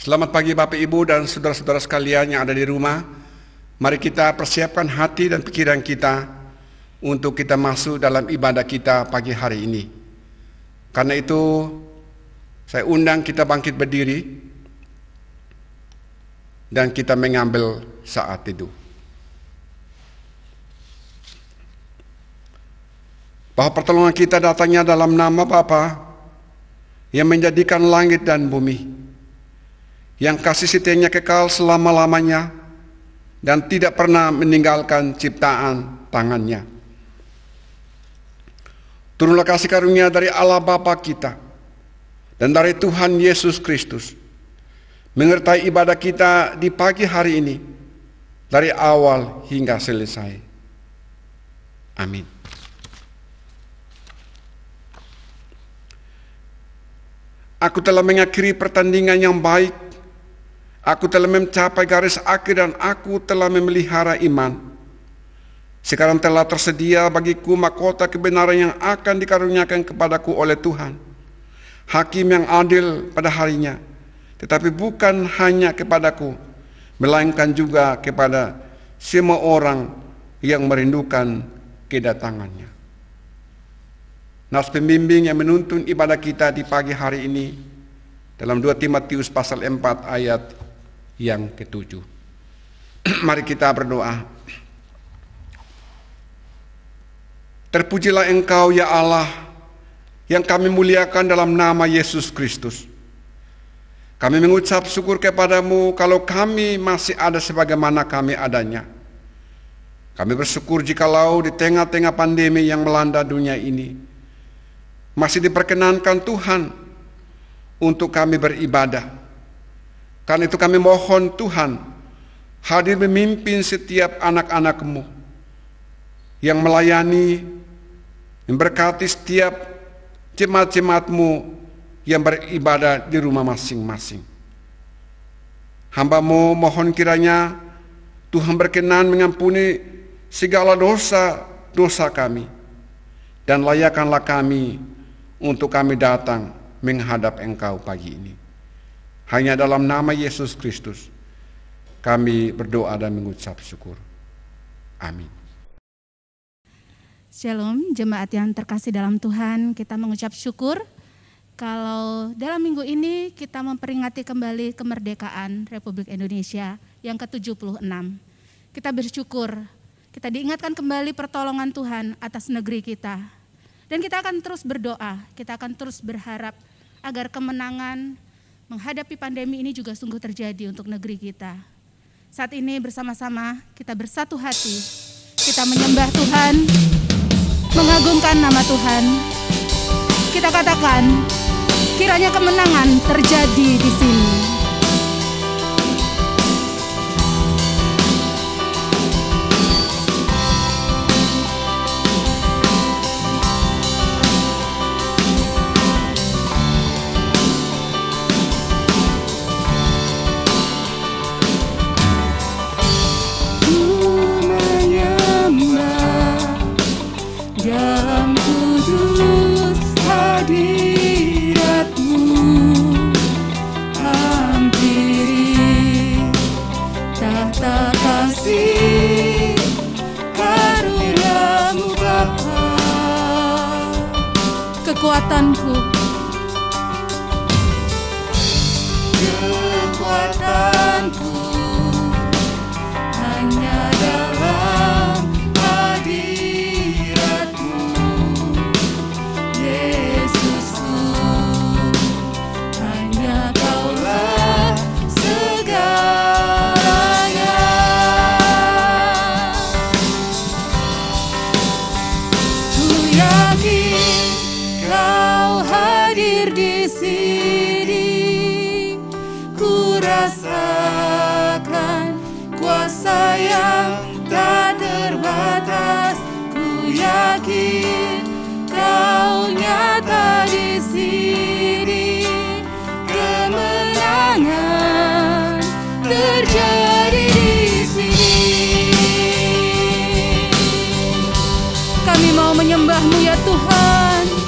Selamat pagi Bapak Ibu dan saudara-saudara sekalian yang ada di rumah. Mari kita persiapkan hati dan pikiran kita untuk kita masuk dalam ibadah kita pagi hari ini. Karena itu saya undang kita bangkit berdiri dan kita mengambil saat teduh. Bahwa pertolongan kita datangnya dalam nama Bapa yang menjadikan langit dan bumi, yang kasih setianya kekal selama-lamanya dan tidak pernah meninggalkan ciptaan tangannya. Turunlah kasih karunia dari Allah Bapa kita dan dari Tuhan Yesus Kristus menyertai ibadah kita di pagi hari ini dari awal hingga selesai. Amin. Aku telah mengakhiri pertandingan yang baik. Aku telah mencapai garis akhir dan aku telah memelihara iman. Sekarang telah tersedia bagiku mahkota kebenaran yang akan dikaruniakan kepadaku oleh Tuhan, Hakim yang adil pada harinya, tetapi bukan hanya kepadaku, melainkan juga kepada semua orang yang merindukan kedatangannya. Nas pembimbing yang menuntun ibadah kita di pagi hari ini dalam 2 Timotius pasal 4 ayat yang ke-7. Mari kita berdoa. Terpujilah Engkau ya Allah yang kami muliakan dalam nama Yesus Kristus. Kami mengucap syukur kepadamu kalau kami masih ada sebagaimana kami adanya. Kami bersyukur jikalau di tengah-tengah pandemi yang melanda dunia ini masih diperkenankan Tuhan untuk kami beribadah. Karena itu kami mohon Tuhan hadir memimpin setiap anak-anak-Mu yang melayani, memberkati setiap jemaat-jemaat-Mu yang beribadah di rumah masing-masing. Hamba-Mu mohon kiranya Tuhan berkenan mengampuni segala dosa-dosa kami dan layakkanlah kami untuk kami datang menghadap Engkau pagi ini. Hanya dalam nama Yesus Kristus kami berdoa dan mengucap syukur. Amin. Shalom, jemaat yang terkasih dalam Tuhan, kita mengucap syukur kalau dalam minggu ini kita memperingati kembali kemerdekaan Republik Indonesia yang ke-76. Kita bersyukur, kita diingatkan kembali pertolongan Tuhan atas negeri kita. Dan kita akan terus berdoa, kita akan terus berharap agar kemenangan menghadapi pandemi ini juga sungguh terjadi untuk negeri kita. Saat ini bersama-sama kita bersatu hati, kita menyembah Tuhan, mengagungkan nama Tuhan. Kita katakan, kiranya kemenangan terjadi di sini. Kekuatanku, hanya dalam hadirat-Mu, Yesusku, hanya Kaulah segalanya. Ku yakin Kau hadir di sini, ku rasakan kuasa yang tak terbatas. Ku yakin Kau nyata di sini, kemenangan terjadi di sini. Kami mau menyembah-Mu ya Tuhan.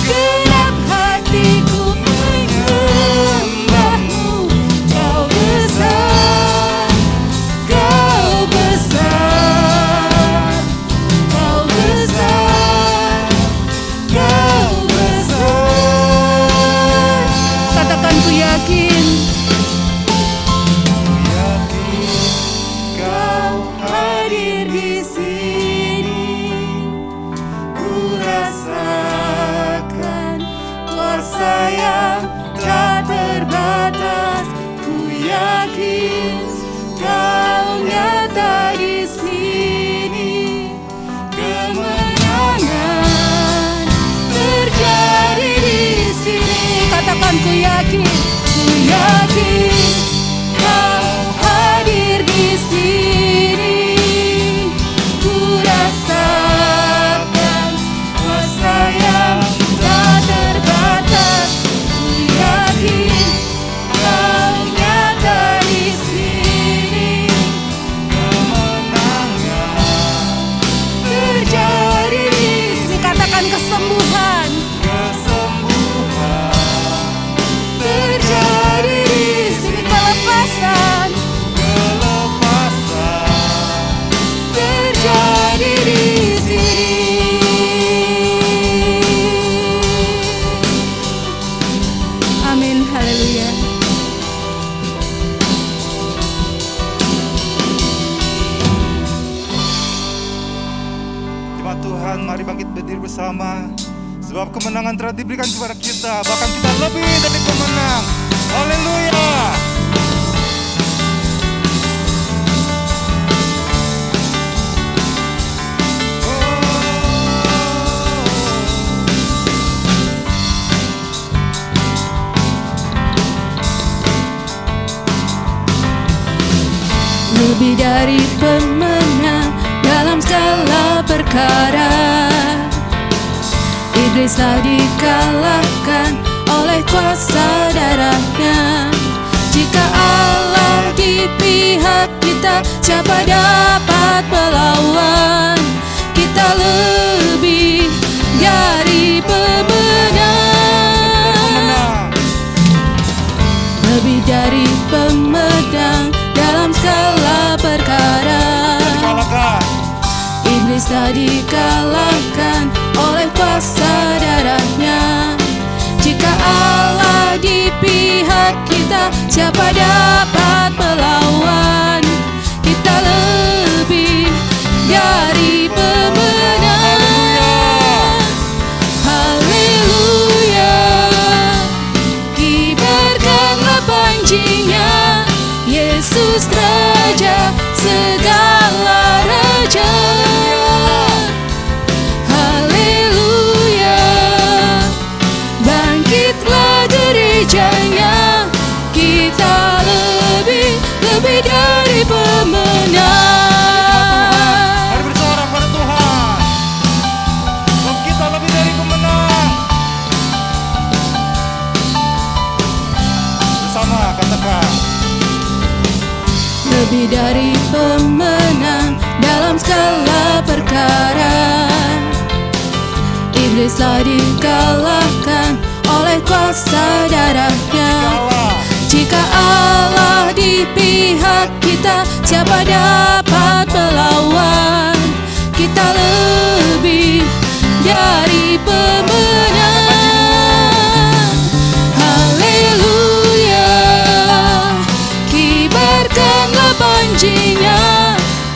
Genap hatiku menyembah-Mu. Kau besar, Kau besar, Kau besar, Kau besar. Katakan ku yakin. Kau hadir di sini, ku rasakan kuasa yang tak terbatas. Ku yakin Kau nyata di sini, kemenangan terjadi di sini. Katakan ku yakin Kau hadir di sini, ku rasakan kuasa yang tak terbatas. Ku yakin Kau nyata di sini, kemenangan terjadi di sini. Katakan kesembuhan terjadi di sini, kelepasan terjadi di sini. Amin, haleluya. Jemaat Tuhan, mari bangkit berdiri bersama. Sebab kemenangan telah diberikan kepada kita, bahkan kita lebih dari pemenang. Haleluya. Lebih dari pemenang dalam segala perkara, iblislah dikalahkan oleh kuasa darahnya. Jika Allah di pihak kita, siapa dapat melawan? Kita lebih dari pemenang, lebih dari pemenang dalam segala perkara. Iblislah dikalahkan oleh kuasa darahnya. Jika Allah di pihak kita, siapa dapat melawan? Kita lebih dari pemenang. Haleluya. Kibarkanlah panjinya, Yesus Raja segala raja. Haleluya. Bangkitlah gerejanya, kita lebih dari pemenang. Mari bersorak pada Tuhan. Sebab kita lebih dari pemenang. Bersama katakan. Lebih dari pemenang dalam segala perkara. Iblislah dikalahkan oleh kuasa darahnya. Jika Allah di pihak kita, siapa dapat melawan? Kita lebih dari pemenang. Haleluya. Kibarkanlah panjinya,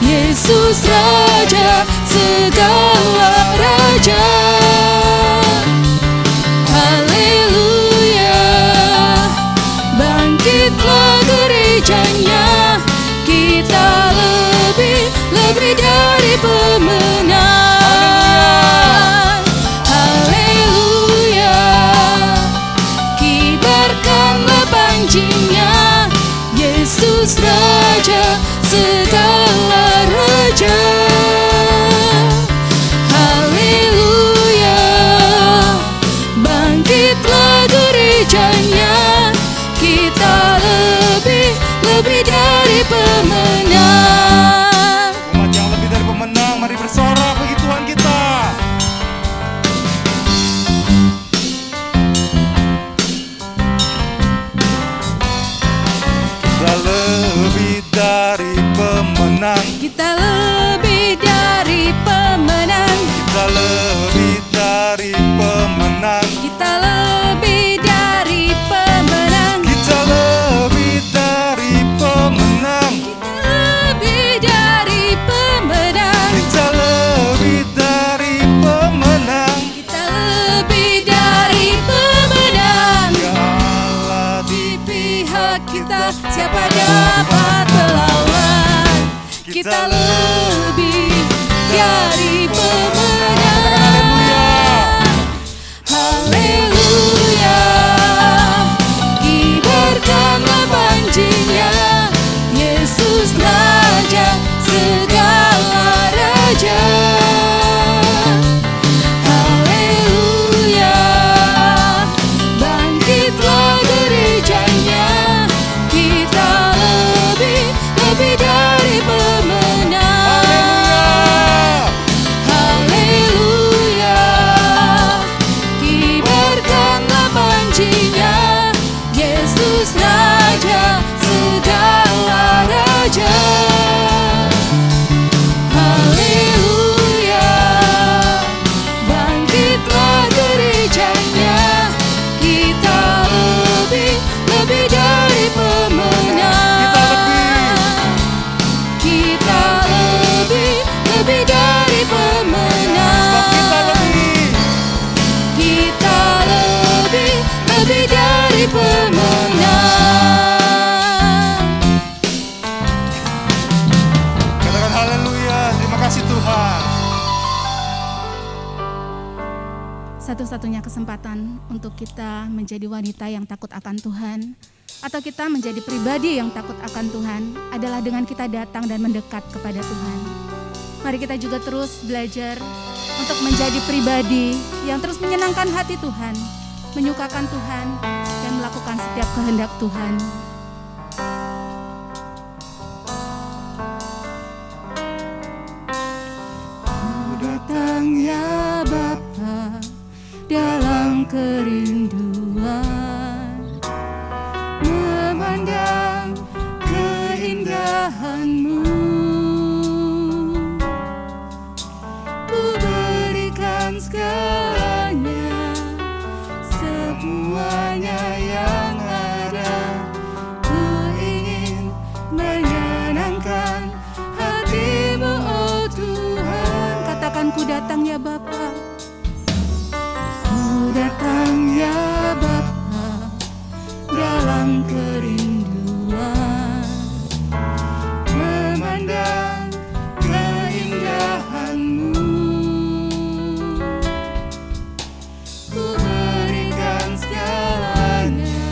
Yesus Raja segala raja. Haleluya. Bangkitlah gerejanya, kita lebih dari pemenang. kita lebih dari pemenang. Haleluya, kibarkanlah panjinya, Yesus Raja segala raja. Haleluya, bangkitlah gerejanya, kita lebih dari pemenang. Haleluya, kibarkanlah panjinya, Yesus Raja segala raja. Haleluya, bangkitlah gerejanya, kita lebih dari pemenang. Kita lebih dari pemenang. Kita lebih dari pemenang. Katakan haleluya, terima kasih Tuhan. Satu-satunya kesempatan untuk kita menjadi wanita yang takut akan Tuhan, atau kita menjadi pribadi yang takut akan Tuhan, adalah dengan kita datang dan mendekat kepada Tuhan. Mari kita juga terus belajar untuk menjadi pribadi yang terus menyenangkan hati Tuhan, menyukakan Tuhan, dan melakukan setiap kehendak Tuhan. Ku datang ya Bapa dalam kerinduan, memandang keindahan-Mu. Ku berikan segalanya, semuanya yang ada. Ku ingin menyenangkan hati-Mu, oh Tuhan. Katakan, ku datang ya Bapa. Ku datang ya Bapa dalam kerinduan, memandang keindahan-Mu. Ku berikan segalanya,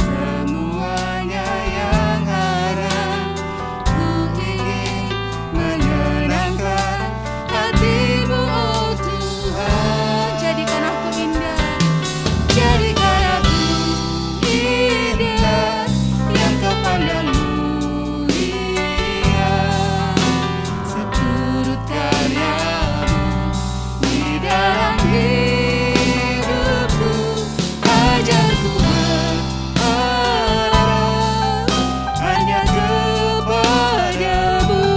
semuanya yang ada. Ku ingin menyenangkan hati-Mu, oh Tuhan. Jadikan aku indah, jadikan aku indah, yang Kau pandang mulia. Seturut karya-Mu di dalam hidupku, ajarku berharap hanya kepada-Mu,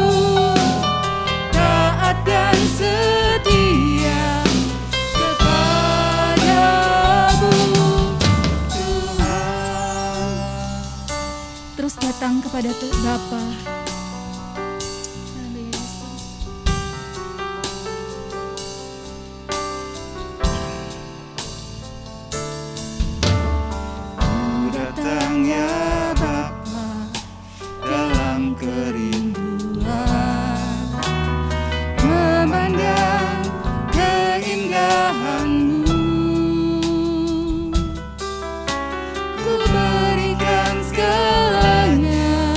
taat dan setia kepada-Mu, Tuhan. Terus datang kepada Bapa. Haleluya, Yesus. Ku datang ya Bapa dalam kerinduan, memandang keindahan-Mu. Ku berikan segalanya,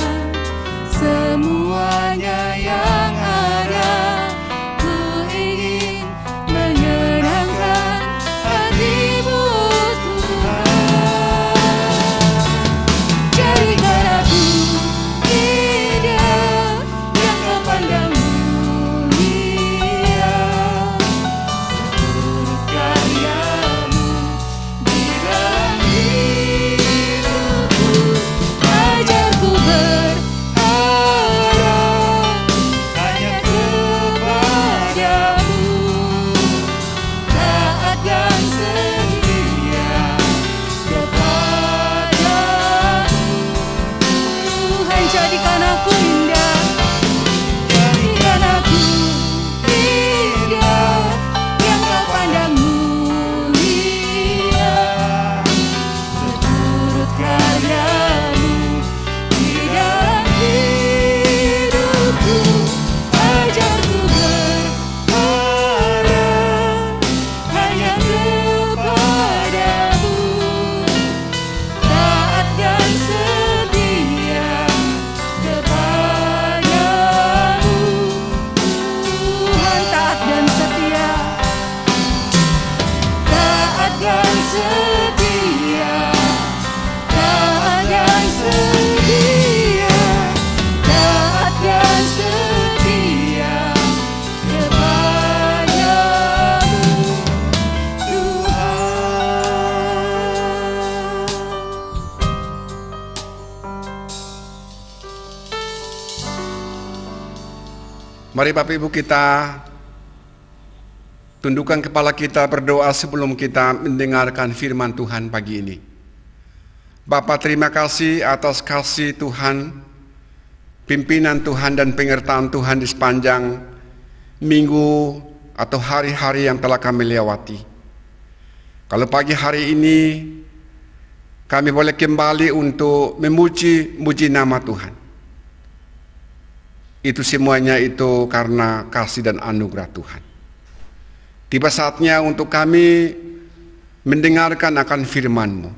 Mari Bapak Ibu kita tundukkan kepala kita berdoa sebelum kita mendengarkan firman Tuhan pagi ini. Bapa, terima kasih atas kasih Tuhan, pimpinan Tuhan dan penyertaan Tuhan di sepanjang minggu atau hari-hari yang telah kami lewati. Kalau pagi hari ini kami boleh kembali untuk memuji nama Tuhan. Itu semuanya itu karena kasih dan anugerah Tuhan. Tiba saatnya untuk kami mendengarkan akan firman-Mu.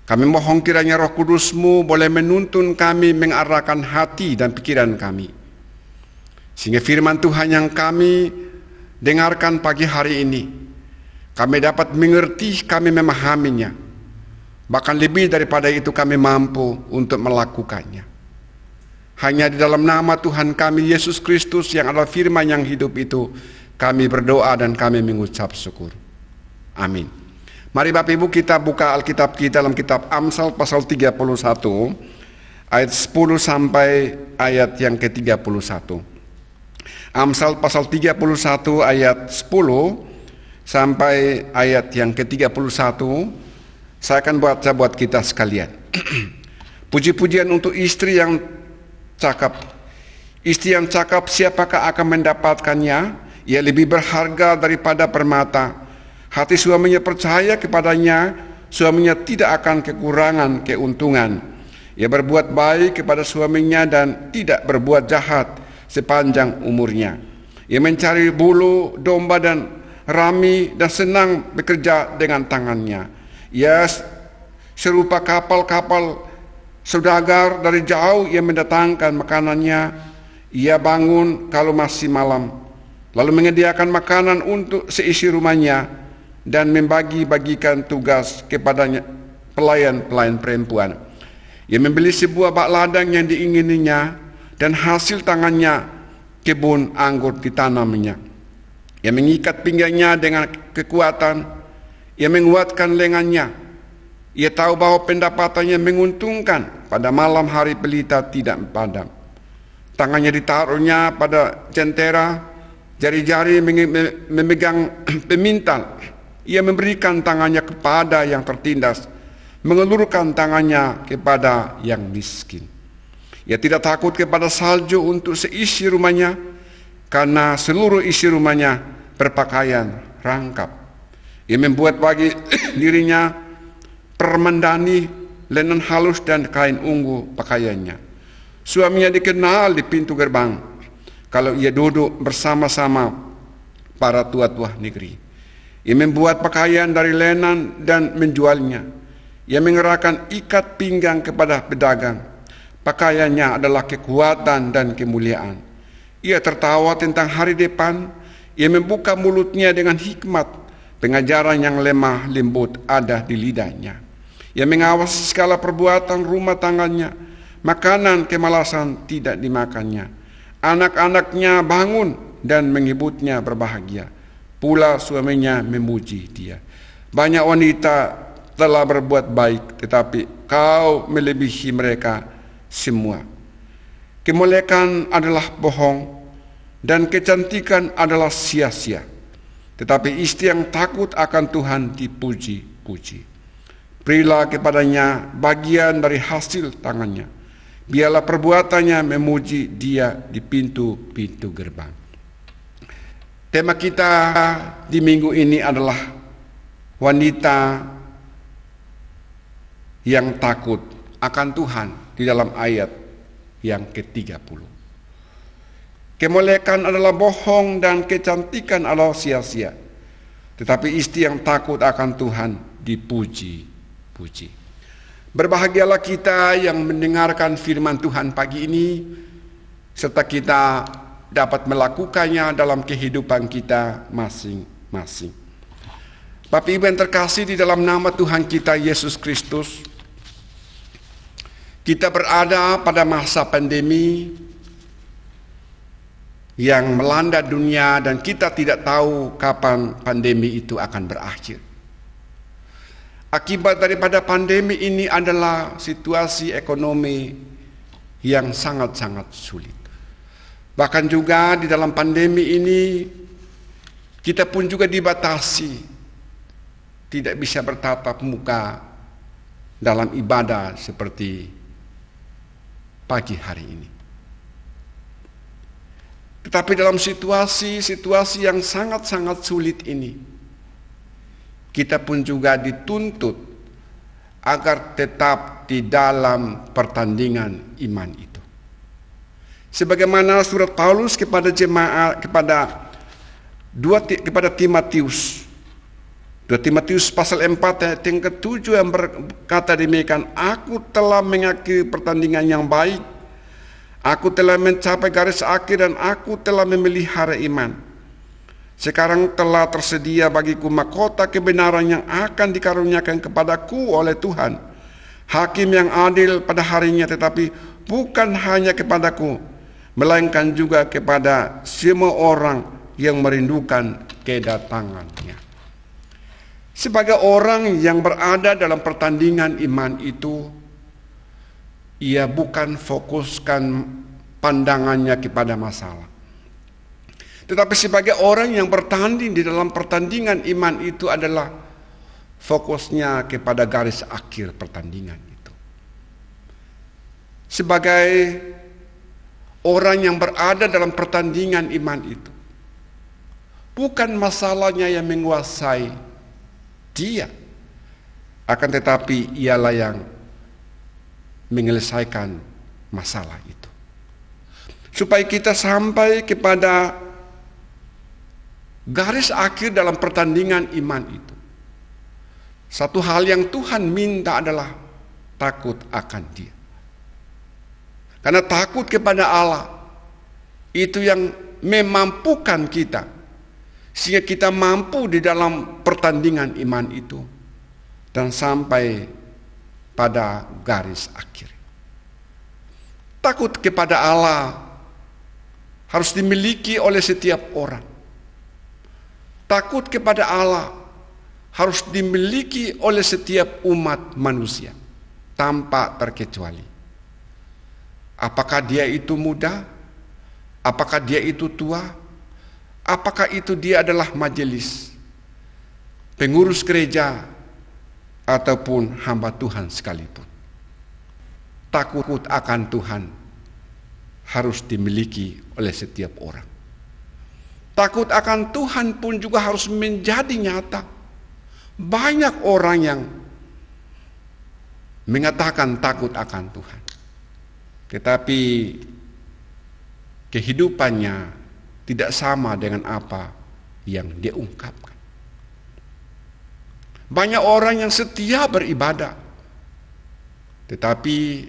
Kami mohon kiranya Roh Kudus-Mu boleh menuntun kami, mengarahkan hati dan pikiran kami. Sehingga firman Tuhan yang kami dengarkan pagi hari ini, kami dapat mengerti, kami memahaminya. Bahkan lebih daripada itu kami mampu untuk melakukannya. Hanya di dalam nama Tuhan kami Yesus Kristus yang adalah firman yang hidup itu, kami berdoa dan kami mengucap syukur. Amin. Mari Bapak Ibu kita buka Alkitab kita dalam kitab Amsal pasal 31 ayat 10 sampai ayat yang ke-31. Amsal pasal 31 ayat 10 sampai ayat yang ke-31. Saya akan baca buat kita sekalian. Puji-pujian untuk istri yang cakap. Istri yang cakap, siapakah akan mendapatkannya? Ia lebih berharga daripada permata. Hati suaminya percaya kepadanya, suaminya tidak akan kekurangan keuntungan. Ia berbuat baik kepada suaminya dan tidak berbuat jahat sepanjang umurnya. Ia mencari bulu domba dan rami dan senang bekerja dengan tangannya. Ia serupa kapal-kapal saudagar, dari jauh ia mendatangkan makanannya. Ia bangun kalau masih malam, lalu menyediakan makanan untuk seisi rumahnya dan membagi-bagikan tugas kepadanya pelayan-pelayan perempuan. Ia membeli sebuah bak ladang yang diingininya dan hasil tangannya kebun anggur ditanamnya. Ia mengikat pinggangnya dengan kekuatan, ia menguatkan lengannya. Ia tahu bahwa pendapatannya menguntungkan, pada malam hari pelita tidak padam. Tangannya ditaruhnya pada jentera, jari-jari memegang pemintal. Ia memberikan tangannya kepada yang tertindas, mengelurkan tangannya kepada yang miskin. Ia tidak takut kepada salju untuk seisi rumahnya, karena seluruh isi rumahnya berpakaian rangkap. Ia membuat bagi dirinya permendani, lenan halus dan kain ungu pakaiannya. Suaminya dikenal di pintu gerbang kalau ia duduk bersama-sama para tua-tua negeri. Ia membuat pakaian dari lenan dan menjualnya. Ia mengerahkan ikat pinggang kepada pedagang. Pakaiannya adalah kekuatan dan kemuliaan. Ia tertawa tentang hari depan. Ia membuka mulutnya dengan hikmat. Pengajaran yang lemah lembut ada di lidahnya. Ia mengawasi segala perbuatan rumah tangganya. Makanan kemalasan tidak dimakannya. Anak-anaknya bangun dan menyebutnya berbahagia. Pula suaminya memuji dia. Banyak wanita telah berbuat baik, tetapi kau melebihi mereka semua. Kemuliaan adalah bohong dan kecantikan adalah sia-sia. Tetapi istri yang takut akan Tuhan dipuji-puji. Berilah kepadanya bagian dari hasil tangannya. Biarlah perbuatannya memuji dia di pintu-pintu gerbang. Tema kita di minggu ini adalah wanita yang takut akan Tuhan di dalam ayat yang ke-30. Kemuliaan adalah bohong dan kecantikan adalah sia-sia. Tetapi istri yang takut akan Tuhan dipuji-puji. Berbahagialah kita yang mendengarkan firman Tuhan pagi ini, serta kita dapat melakukannya dalam kehidupan kita masing-masing. Bapak Ibu yang terkasih, di dalam nama Tuhan kita Yesus Kristus, kita berada pada masa pandemi yang melanda dunia dan kita tidak tahu kapan pandemi itu akan berakhir. Akibat daripada pandemi ini adalah situasi ekonomi yang sangat-sangat sulit. Bahkan juga di dalam pandemi ini, kita pun juga dibatasi, tidak bisa bertatap muka dalam ibadah seperti pagi hari ini. Tetapi dalam situasi yang sangat-sangat sulit ini, kita pun juga dituntut agar tetap di dalam pertandingan iman itu. Sebagaimana surat Paulus kepada jemaat, kepada Timotius, 2 Timotius pasal 4 ayat yang ke-7 yang berkata demikian, aku telah mengakhiri pertandingan yang baik, aku telah mencapai garis akhir dan aku telah memelihara iman. Sekarang telah tersedia bagiku mahkota kebenaran yang akan dikaruniakan kepadaku oleh Tuhan, hakim yang adil pada harinya, tetapi bukan hanya kepadaku, melainkan juga kepada semua orang yang merindukan kedatangannya. Sebagai orang yang berada dalam pertandingan iman itu, ia bukan fokuskan pandangannya kepada masalah. Tetapi sebagai orang yang bertanding di dalam pertandingan iman itu adalah fokusnya kepada garis akhir pertandingan itu. Sebagai orang yang berada dalam pertandingan iman itu, bukan masalahnya yang menguasai dia, akan tetapi ialah yang menyelesaikan masalah itu. Supaya kita sampai kepada garis akhir dalam pertandingan iman itu, satu hal yang Tuhan minta adalah takut akan Dia. Karena takut kepada Allah itu yang memampukan kita, sehingga kita mampu di dalam pertandingan iman itu dan sampai pada garis akhir. Takut kepada Allah harus dimiliki oleh setiap orang. Takut kepada Allah harus dimiliki oleh setiap umat manusia tanpa terkecuali. Apakah dia itu muda? Apakah dia itu tua? Apakah itu dia adalah majelis, pengurus gereja, ataupun hamba Tuhan sekalipun. Takut akan Tuhan harus dimiliki oleh setiap orang. Takut akan Tuhan pun juga harus menjadi nyata. Banyak orang yang mengatakan takut akan Tuhan, tetapi kehidupannya tidak sama dengan apa yang dia ungkapkan. Banyak orang yang setia beribadah, tetapi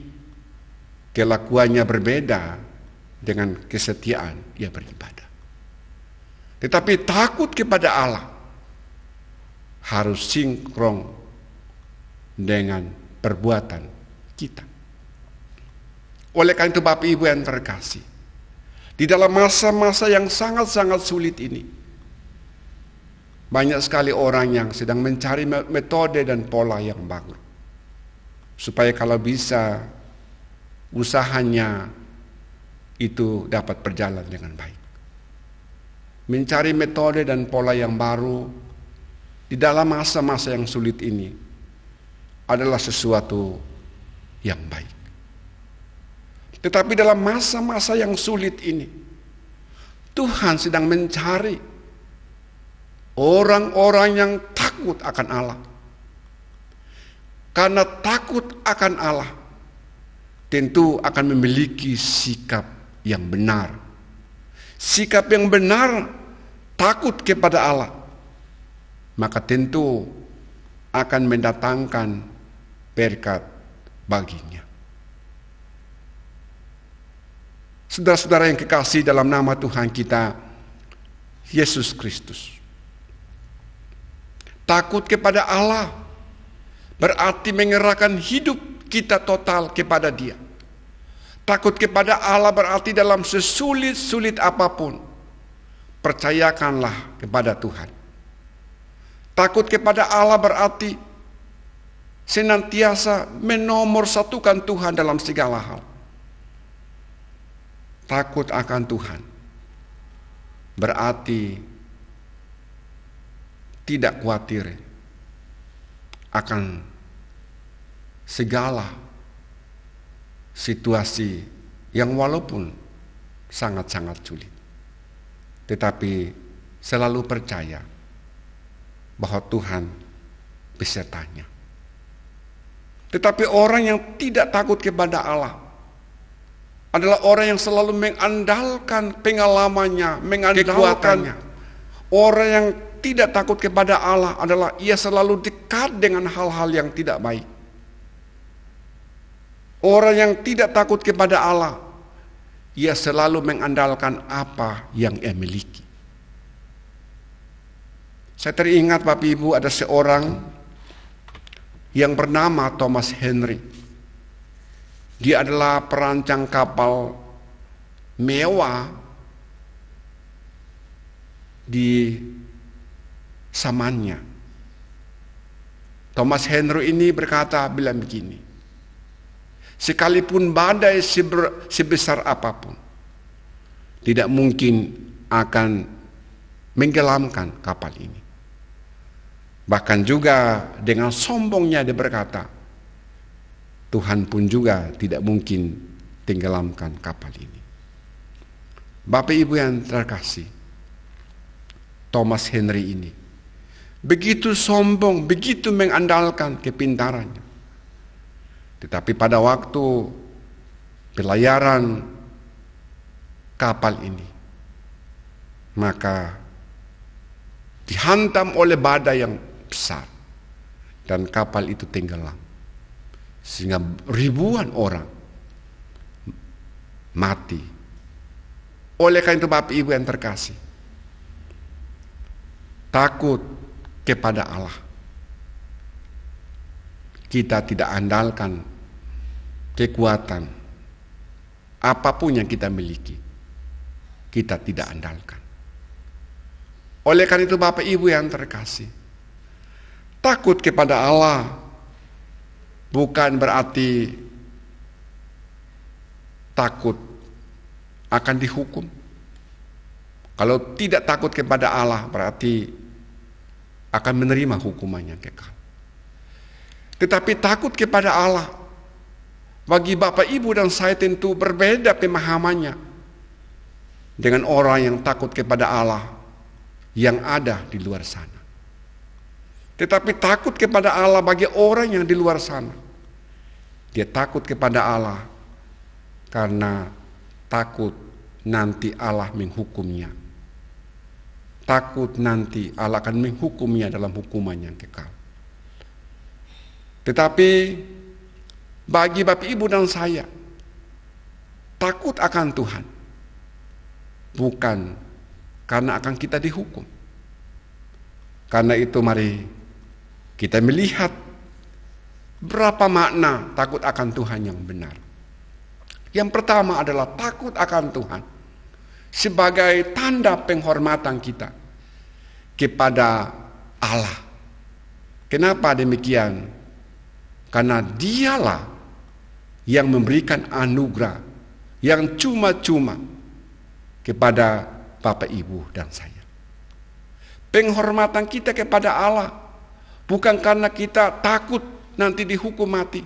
kelakuannya berbeda dengan kesetiaan ia beribadah. Tetapi takut kepada Allah harus sinkron dengan perbuatan kita. Oleh karena itu Bapak Ibu yang terkasih, di dalam masa-masa yang sangat-sangat sulit ini, banyak sekali orang yang sedang mencari metode dan pola yang baru, supaya kalau bisa usahanya itu dapat berjalan dengan baik. Mencari metode dan pola yang baru di dalam masa-masa yang sulit ini adalah sesuatu yang baik. Tetapi dalam masa-masa yang sulit ini, Tuhan sedang mencari orang-orang yang takut akan Allah. Karena takut akan Allah, tentu akan memiliki sikap yang benar. Sikap yang benar, takut kepada Allah, maka tentu akan mendatangkan berkat baginya. Saudara-saudara yang kekasih dalam nama Tuhan kita Yesus Kristus, takut kepada Allah berarti menyerahkan hidup kita total kepada Dia. Takut kepada Allah berarti dalam sesulit-sulit apapun, percayakanlah kepada Tuhan. Takut kepada Allah berarti senantiasa menomorsatukan Tuhan dalam segala hal. takut akan Tuhan berarti tidak khawatir akan segala situasi yang walaupun sangat-sangat sulit, tetapi selalu percaya bahwa Tuhan besertanya. Tetapi orang yang tidak takut kepada Allah adalah orang yang selalu mengandalkan pengalamannya, mengandalkan. Orang yang tidak takut kepada Allah adalah ia selalu dekat dengan hal-hal yang tidak baik. Orang yang tidak takut kepada Allah, ia selalu mengandalkan apa yang ia miliki. Saya teringat Bapak Ibu, ada seorang yang bernama Thomas Henry. Dia adalah perancang kapal mewah di zamannya. Thomas Henry ini bilang begini, sekalipun badai sebesar apapun tidak mungkin akan menggelamkan kapal ini. Bahkan juga dengan sombongnya dia berkata, Tuhan pun juga tidak mungkin tenggelamkan kapal ini. Bapak Ibu yang terkasih, Thomas Henry ini begitu sombong, begitu mengandalkan kepintarannya. Tetapi pada waktu pelayaran kapal ini, maka dihantam oleh badai yang besar dan kapal itu tenggelam, sehingga ribuan orang mati. Oleh karena itu Bapak Ibu yang terkasih, takut kepada Allah. Kita tidak andalkan kekuatan apapun yang kita miliki, kita tidak andalkan. Oleh karena itu Bapak Ibu yang terkasih, takut kepada Allah bukan berarti takut akan dihukum. Kalau tidak takut kepada Allah berarti akan menerima hukumannya kekal. Tetapi takut kepada Allah bagi Bapak Ibu dan saya tentu berbeda pemahamannya dengan orang yang takut kepada Allah yang ada di luar sana. Tetapi takut kepada Allah bagi orang yang di luar sana, dia takut kepada Allah karena takut nanti Allah menghukumnya. Takut nanti Allah akan menghukumnya dalam hukuman yang kekal. Tetapi bagi Bapak Ibu dan saya, takut akan Tuhan bukan karena akan kita dihukum. Karena itu mari kita melihat berapa makna takut akan Tuhan yang benar. Yang pertama adalah takut akan Tuhan sebagai tanda penghormatan kita kepada Allah. Kenapa demikian? Karena dialah yang memberikan anugerah yang cuma-cuma kepada Bapak Ibu dan saya. Penghormatan kita kepada Allah bukan karena kita takut nanti dihukum mati,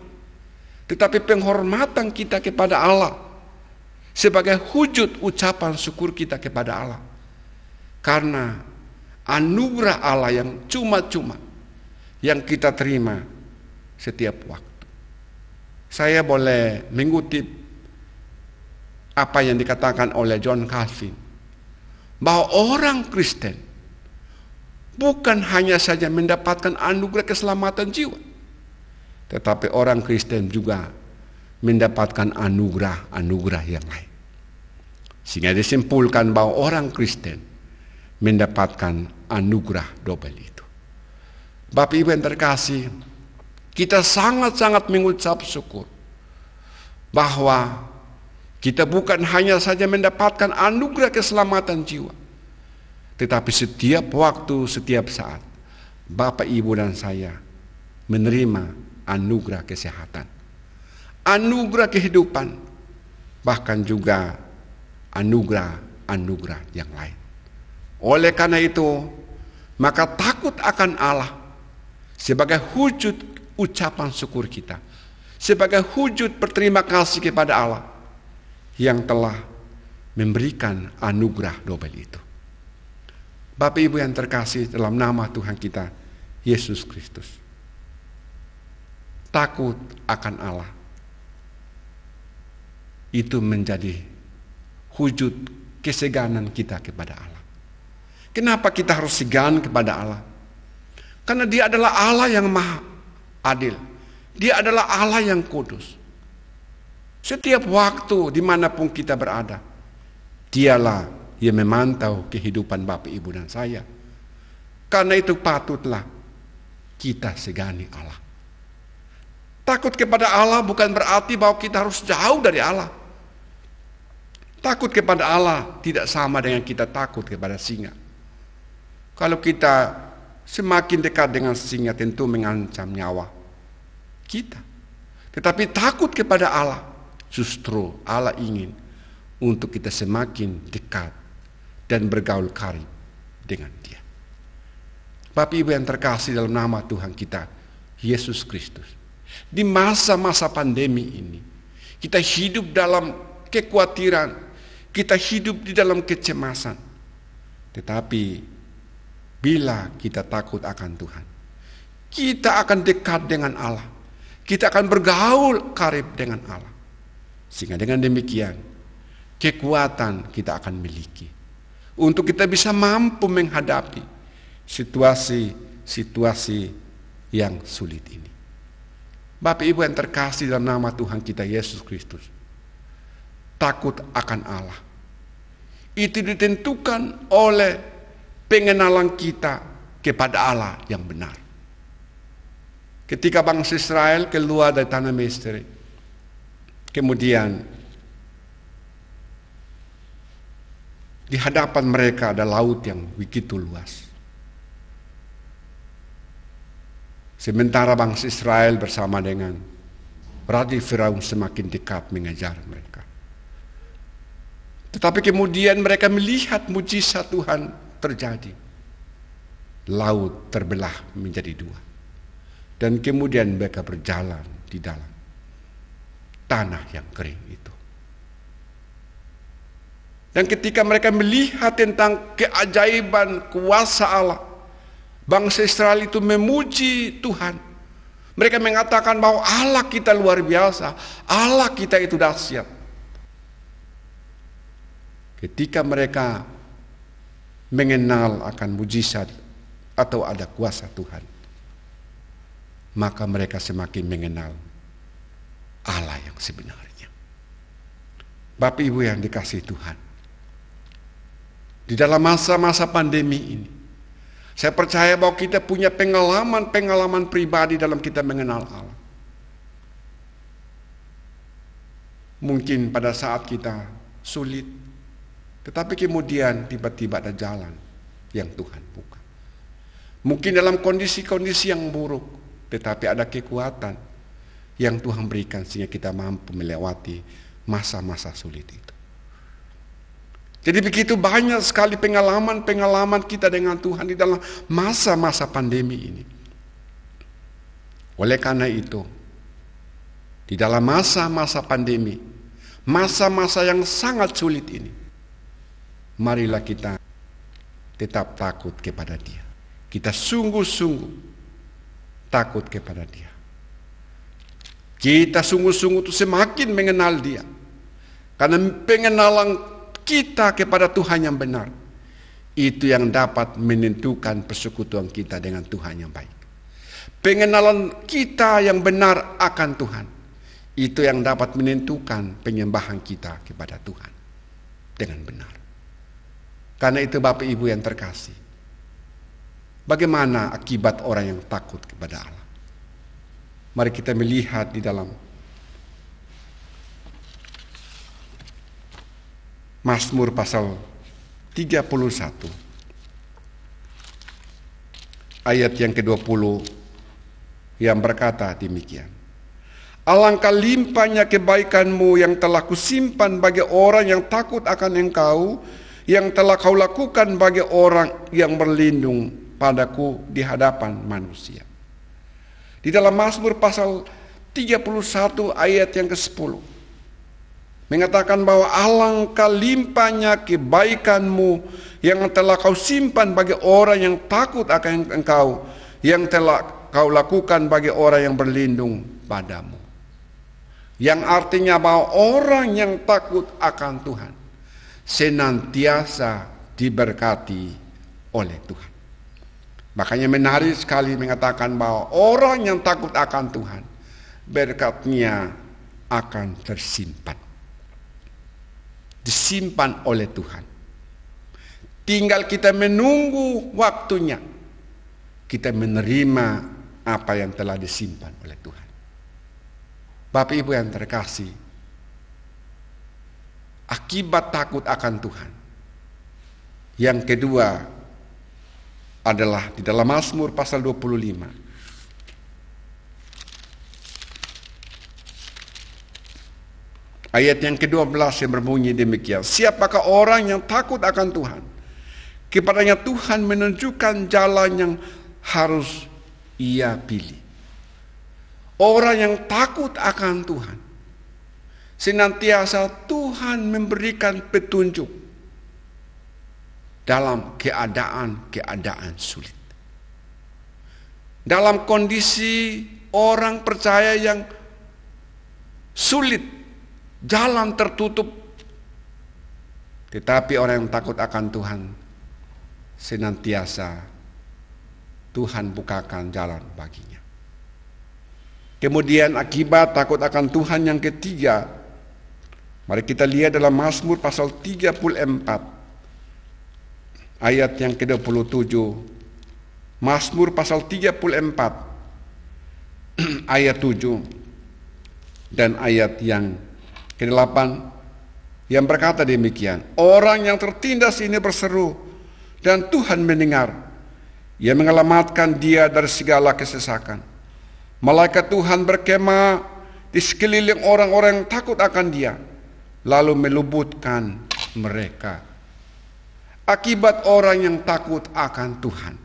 tetapi penghormatan kita kepada Allah sebagai wujud ucapan syukur kita kepada Allah. Karena anugerah Allah yang cuma-cuma yang kita terima setiap waktu. Saya boleh mengutip apa yang dikatakan oleh John Calvin, bahwa orang Kristen bukan hanya saja mendapatkan anugerah keselamatan jiwa, tetapi orang Kristen juga mendapatkan anugerah yang lain. Sehingga disimpulkan bahwa orang Kristen mendapatkan anugerah double itu. Bapak Ibu yang terkasih, kita sangat-sangat mengucap syukur bahwa kita bukan hanya saja mendapatkan anugerah keselamatan jiwa, tetapi setiap waktu, setiap saat Bapak, Ibu dan saya menerima anugerah kesehatan, anugerah kehidupan, bahkan juga anugerah yang lain. Oleh karena itu, maka takut akan Allah sebagai wujud ucapan syukur kita, sebagai wujud berterima kasih kepada Allah yang telah memberikan anugerah double itu. Bapak Ibu yang terkasih dalam nama Tuhan kita Yesus Kristus, takut akan Allah itu menjadi wujud keseganan kita kepada Allah. Kenapa kita harus segan kepada Allah? Karena Dia adalah Allah yang maha adil. Dia adalah Allah yang kudus. Setiap waktu dimanapun kita berada, Dialah yang memantau kehidupan Bapak, Ibu, dan saya. Karena itu patutlah kita segani Allah. Takut kepada Allah bukan berarti bahwa kita harus jauh dari Allah. Takut kepada Allah tidak sama dengan kita takut kepada singa. Kalau kita semakin dekat dengan singa tentu mengancam nyawa kita. Tetapi takut kepada Allah, justru Allah ingin untuk kita semakin dekat dan bergaul karib dengan Dia. Bapak Ibu yang terkasih dalam nama Tuhan kita Yesus Kristus, di masa-masa pandemi ini kita hidup dalam kekhawatiran, kita hidup di dalam kecemasan. Tetapi bila kita takut akan Tuhan, kita akan dekat dengan Allah, kita akan bergaul karib dengan Allah. Sehingga dengan demikian kekuatan kita akan miliki untuk kita bisa mampu menghadapi situasi-situasi yang sulit ini. Bapak Ibu yang terkasih dalam nama Tuhan kita Yesus Kristus, takut akan Allah itu ditentukan oleh pengenalan kita kepada Allah yang benar. Ketika bangsa Israel keluar dari tanah Mesir, kemudian di hadapan mereka ada laut yang begitu luas. Sementara bangsa Israel bersama dengan Raja Firaun semakin dekat mengejar mereka. Tetapi kemudian mereka melihat mujizat Tuhan terjadi. Laut terbelah menjadi dua. Dan kemudian mereka berjalan di dalam tanah yang kering itu. Dan ketika mereka melihat tentang keajaiban kuasa Allah, bangsa Israel itu memuji Tuhan. Mereka mengatakan bahwa Allah kita luar biasa, Allah kita itu dahsyat. Ketika mereka mengenal akan mujizat atau ada kuasa Tuhan, maka mereka semakin mengenal Allah yang sebenarnya. Bapak Ibu yang dikasihi Tuhan, di dalam masa-masa pandemi ini, saya percaya bahwa kita punya pengalaman pribadi dalam kita mengenal Allah. Mungkin pada saat kita sulit, tetapi kemudian tiba-tiba ada jalan yang Tuhan buka. Mungkin dalam kondisi-kondisi yang buruk, tetapi ada kekuatan yang Tuhan berikan sehingga kita mampu melewati masa-masa sulit itu. Jadi begitu banyak sekali pengalaman kita dengan Tuhan di dalam masa-masa pandemi ini. Oleh karena itu, di dalam masa-masa pandemi, masa-masa yang sangat sulit ini, marilah kita tetap takut kepada Dia. Kita sungguh-sungguh takut kepada Dia. Kita sungguh-sungguh itu semakin mengenal Dia. Karena pengenalan kita kepada Tuhan yang benar, itu yang dapat menentukan persekutuan kita dengan Tuhan yang baik. Pengenalan kita yang benar akan Tuhan, itu yang dapat menentukan penyembahan kita kepada Tuhan dengan benar. Karena itu Bapak Ibu yang terkasih, bagaimana akibat orang yang takut kepada Allah? Mari kita melihat di dalam Mazmur pasal 31 ayat yang ke-20 yang berkata demikian. Alangkah limpahnya kebaikan-Mu yang telah kusimpan bagi orang yang takut akan Engkau, yang telah Kau lakukan bagi orang yang berlindung padaku di hadapan manusia. Di dalam Mazmur pasal 31 ayat yang ke-10 mengatakan bahwa alangkah limpahnya kebaikan-Mu yang telah Kau simpan bagi orang yang takut akan Engkau, yang telah Kau lakukan bagi orang yang berlindung padamu. Yang artinya bahwa orang yang takut akan Tuhan senantiasa diberkati oleh Tuhan. Makanya menarik sekali mengatakan bahwa orang yang takut akan Tuhan, berkat-Nya akan tersimpan. Disimpan oleh Tuhan. Tinggal kita menunggu waktunya, kita menerima apa yang telah disimpan oleh Tuhan. Bapak Ibu yang terkasih, akibat takut akan Tuhan yang kedua adalah di dalam Mazmur pasal 25. Ayat yang ke-12 yang berbunyi demikian. Siapakah orang yang takut akan Tuhan? Kepadanya Tuhan menunjukkan jalan yang harus ia pilih. Orang yang takut akan Tuhan, senantiasa Tuhan memberikan petunjuk dalam keadaan-keadaan sulit. Dalam kondisi orang percaya yang sulit, jalan tertutup, tetapi orang yang takut akan Tuhan, senantiasa Tuhan bukakan jalan baginya. Kemudian akibat takut akan Tuhan yang ketiga, mari kita lihat dalam Mazmur pasal 34 ayat yang ke-27. Mazmur pasal 34 ayat 7 dan ayat yang ke-8 yang berkata demikian. Orang yang tertindas ini berseru dan Tuhan mendengar. Ia menyelamatkan dia dari segala kesesakan. Malaikat Tuhan berkemah di sekeliling orang-orang yang takut akan Dia, lalu meluputkan mereka. Akibat orang yang takut akan Tuhan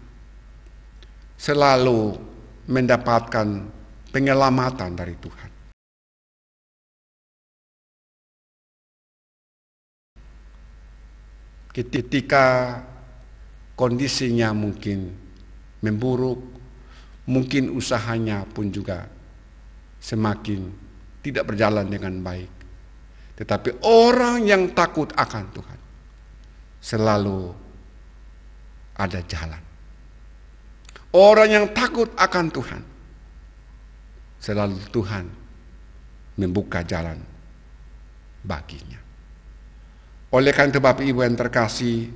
selalu mendapatkan penyelamatan dari Tuhan. Ketika kondisinya mungkin memburuk, mungkin usahanya pun juga semakin tidak berjalan dengan baik. Tetapi orang yang takut akan Tuhan selalu ada jalan. Orang yang takut akan Tuhan selalu Tuhan membuka jalan baginya. Oleh karena itu Bapak Ibu yang terkasih,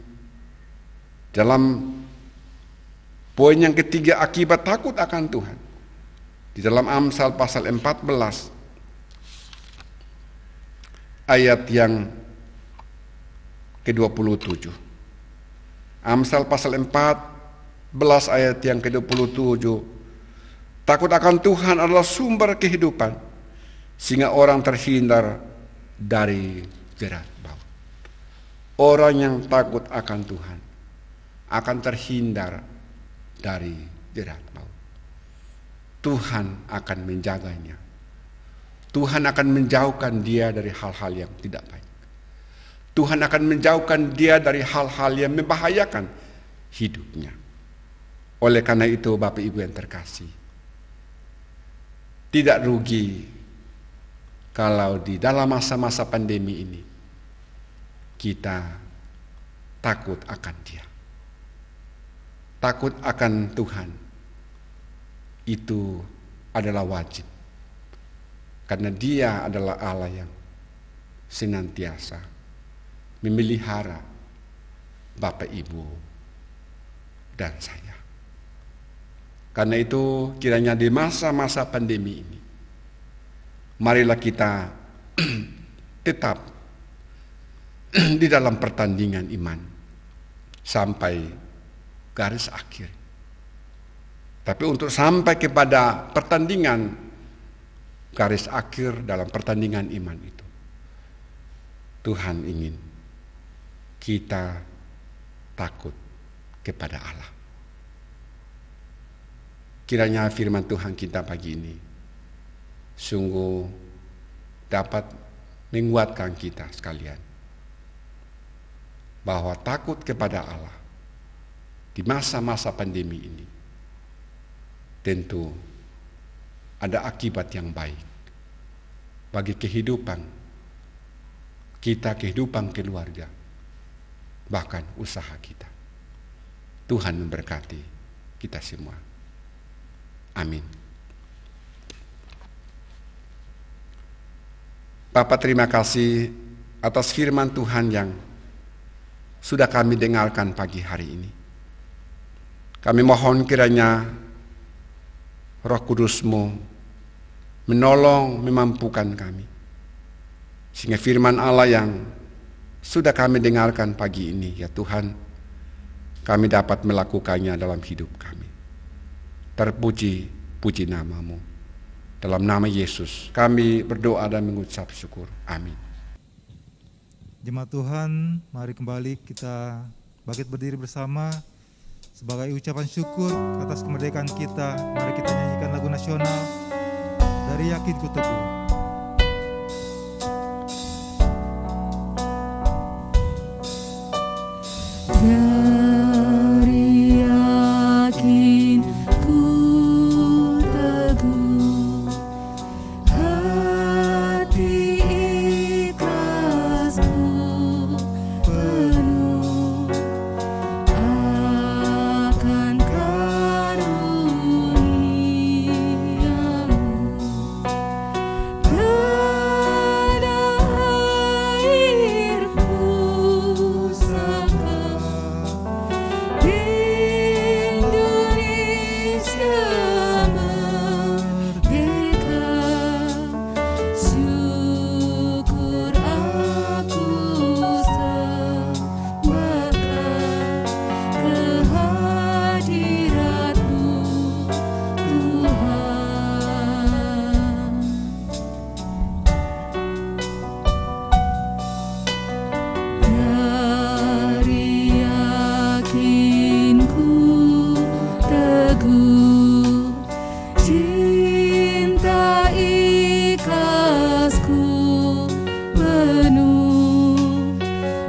dalam poin yang ketiga akibat takut akan Tuhan, di dalam Amsal pasal 14 ayat yang ke-27. Amsal pasal 14 ayat yang ke-27. Takut akan Tuhan adalah sumber kehidupan, sehingga orang terhindar dari jerat maut. Orang yang takut akan Tuhan akan terhindar dari jerat maut. Tuhan akan menjaganya. Tuhan akan menjauhkan dia dari hal-hal yang tidak baik. Tuhan akan menjauhkan dia dari hal-hal yang membahayakan hidupnya. Oleh karena itu Bapak Ibu yang terkasih, tidak rugi kalau di dalam masa-masa pandemi ini kita takut akan Dia. Takut akan Tuhan itu adalah wajib, karena Dia adalah Allah yang senantiasa memelihara Bapak Ibu dan saya. Karena itu kiranya di masa-masa pandemi ini, marilah kita tetap di dalam pertandingan iman sampai garis akhir. Tapi untuk sampai kepada pertandingan garis akhir dalam pertandingan iman itu. Tuhan ingin kita takut kepada Allah. Kiranya firman Tuhan kita pagi ini sungguh dapat menguatkan kita sekalian, bahwa takut kepada Allah di masa-masa pandemi ini tentu ada akibat yang baik bagi kehidupan kita, kehidupan keluarga, bahkan usaha kita. Tuhan memberkati kita semua. Amin. Bapa, terima kasih atas firman Tuhan yang sudah kami dengarkan pagi hari ini. Kami mohon kiranya Roh Kudus-Mu menolong, memampukan kami, sehingga firman Allah yang sudah kami dengarkan pagi ini, ya Tuhan, kami dapat melakukannya dalam hidup kami. Terpuji, puji nama-Mu. Dalam nama Yesus kami berdoa dan mengucap syukur. Amin. Jemaat Tuhan, mari kembali kita bangkit berdiri bersama sebagai ucapan syukur atas kemerdekaan kita. Mari kita nyanyikan lagu nasional dari Yakin Ku Teguh. Dari yakin ku teguh, hati ikhlasku penuh akan karunia-Mu. Tiada air pusaka di Indonesia merdeka, syukur aku sembahkan kehadirat-Mu Tuhan. Dari yakin ku teguh, cinta ikhlasku penuh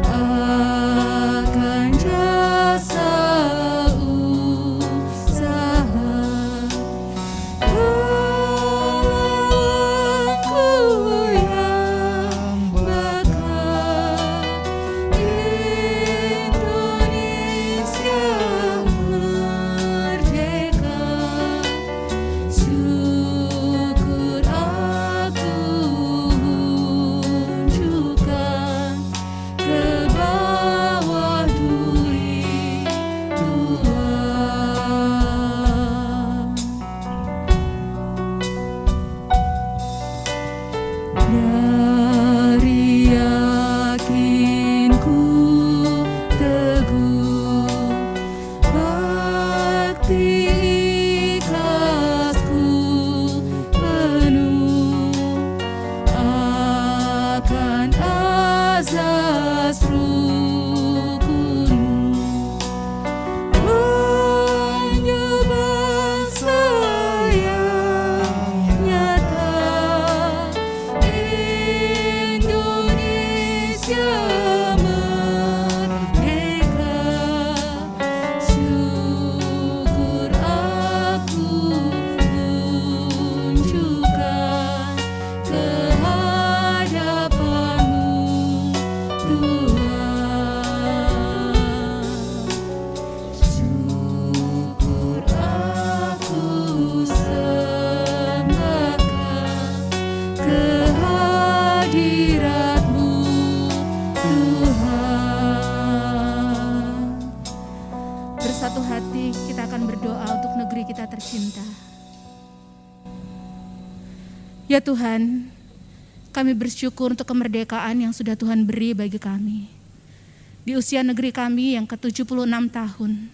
akan jasa usaha pahlawanku yang bakal Indonesia merdeka, syukur aku unjukkan ke bawah duri Tuhan. Dari yakin ku teguh, bakti ikhlasku penuh akan azas rukun-Mu. Hanya bangsa yang nyata Indonesia merdeka, syukur aku unjukkan kehadapan-Mu Tuhan. Syukur aku sembahkan kehadirat-Mu Tuhan. Bersatu hati kita akan berdoa untuk negeri kita tercinta. Ya Tuhan, kami bersyukur untuk kemerdekaan yang sudah Tuhan beri bagi kami. Di usia negeri kami yang ke-76 tahun,